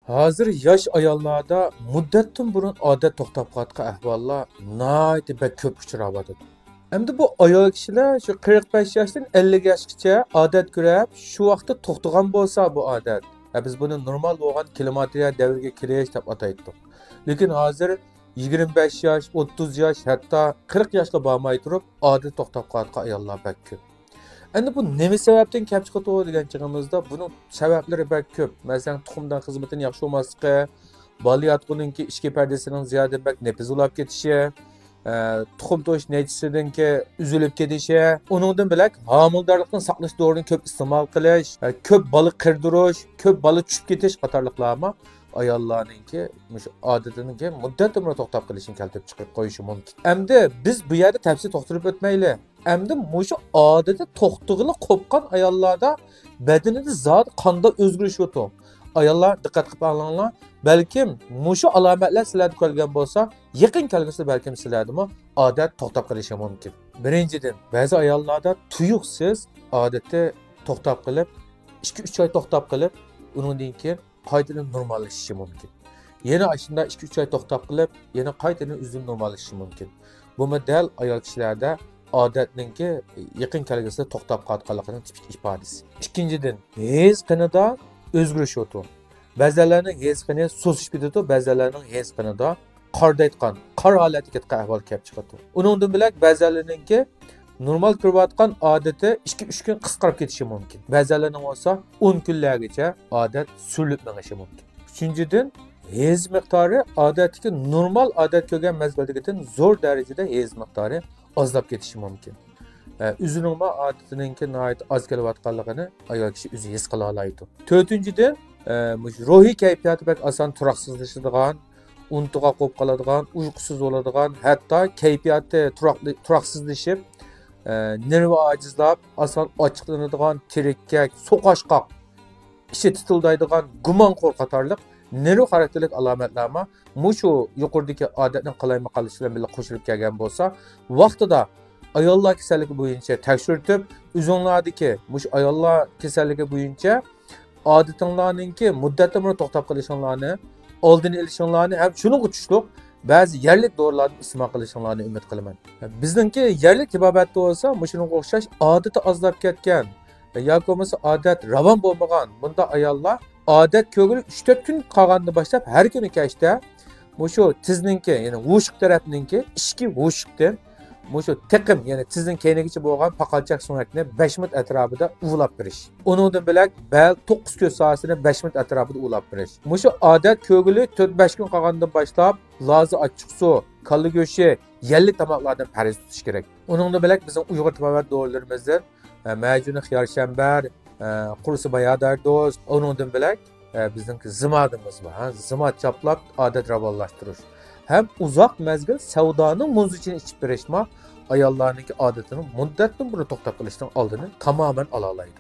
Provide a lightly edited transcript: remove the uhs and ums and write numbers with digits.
Hozir yosh ayollarda muddatdan burun odat to'xtab qolgan ahvollar nihoyatda bak ko'p uchrayotadi. Endi bu ayol kishilar shu 45 yoshdan 50 yoshgacha odat ko'rib, shu vaqtda to'xtagan bo'lsa bu odat. Biz buni normal bo'lgan klimatriya davriga kirish deb ataydik. Lekin hozir 25 yosh, 30 yosh, hatto 40 yoshga bormay turib, odat to'xtab qolgan ayollar bak ko'p. Endi bu nima sababdan kelib chiqadi degan chig'imizda buning sabablari bak ko'p. Masalan, tuxumdan xizmatini yaxshi olmasligi, bola yotquninki ichki pardasining ziyoda bak nefis ulab ketishi, tuxum to'sh nechisidinki uzilib ketishi, uningdan bilak homildorlikni saqlash dorining ko'p iste'mol qilish, ko'p bola qirdirish, ko'p bola tushib ketish qatorliqlarmi ayollarninki mush odatiniki muddatini to'xtab qilishini keltirib chiqib qo'yishi mumkin. Endi biz bu yerda tafsil to'xtalib o'tmayli. Endi mushu odati to'xtig'ili qo'pqan ayollarda badanida zot qonda o'zgarish o'tdi. Ayollar diqqat qilib olinglar, balkim mushu alomatlar sizlarda ko'rgan bo'lsa, yaqin kelgusida balkim sizlardami odat to'xtab qolishi mumkin. Birinchidan, ba'zi ayollarda tuyuqsiz odati to'xtab qilib, 2-3 oy to'xtab qilib, undan keyin qaytadan normallashishi mumkin. Yana shunda 2-3 oy to'xtab qilib, yana qaytadan uzun normallashishi mumkin. Bu model ayol kishilarda odatninki yaqin kelgusida to'xtab qolganligining tipik ifodasi. Ikkinchidan, his qanida o'zgarish o'tdi. Ba'zilarning his qani so'sish bitadi, ba'zilarning his qanida qordaytgan, qor holatiga ketgan ahvol kelib chiqadi. Uningdan bilak ba'zilarninki normal ko'rayotgan odati 2-3 kun qisqarib ketishi mumkin. Ba'zilarning bo'lsa 10 kunlargacha odat surilib menishi mumkin. Uchinchidan, his miqdori odatdagi normal odat ko'rgan mazgildagidan zo'r darajada his miqdori ozlab ketishi mumkin. O'zining odatininki nihoyat oz kelayotganligini ayol kishi o'zi his qila oladi. To'rtinchidan, ruhiy kayfiyati bak oson turoqsizlashadigan, unutga qo'yib qoladigan, uyqusiz bo'ladigan, hatto kayfiyati turoqsizlashib, nervi ojizlab, oson ochiqlanadigan, tirikkak, so'qashqoq, ishi titildaydigan, gumonxo'r qatorliq nerv xarakterlik alomatlarma mushu yuqoridagi odatning qalayma qolishi bilan birga qo'shilib kelgan bo'lsa, vaqtida ayollar kasalligi bo'yicha tekshirtib, o'zinglardagi mush ayollar kasalligi bo'yicha odatinglarninki muddatini to'xtab qilishinglarni, oldini olishinglarni ham shuning uchishliq ba'zi yerlik dorilarni iste'mol qilishinglarni umid qilaman. Bizningki yerlik tibobatda bo'lsa, mushuning o'xshash odati ozlab ketgan yoki bo'lmasa odat ravon bo'lmagan bunda ayollar odat ko'ngil 3-4 kun qolgandan boshlab har kuni kashda mushu tizninki, ya'ni vushq tarafninki ichki vushqdan mushu tiqim, ya'ni tizning keynigacha bo'lgan paqalchaq so'ngakni 5 minut atrofida uvlab berish. Uningdan bilak bel 9 ko'z sohasini 5 minut atrofida uvlab berish. Mushu odat ko'ngili 4-5 kun qolgandan boshlab lozi ochiq suv, kalla go'shi, yalli tomoqlardan parhez tutish kerak. Uningdan bilak bizning Uyg'ur tabobat dorilarimizdan majuni xiyar shambar, qurusi bayadar doz, uningdan bilak bizning zimadimiz bor. Zimad chaplab odat ravonlashtirish. Hem uzoq mezgil savdoning muzicini ichib berishma ayollarning odatini muddatdan buri to'xtab qilishdan oldini tamamen ala oladi.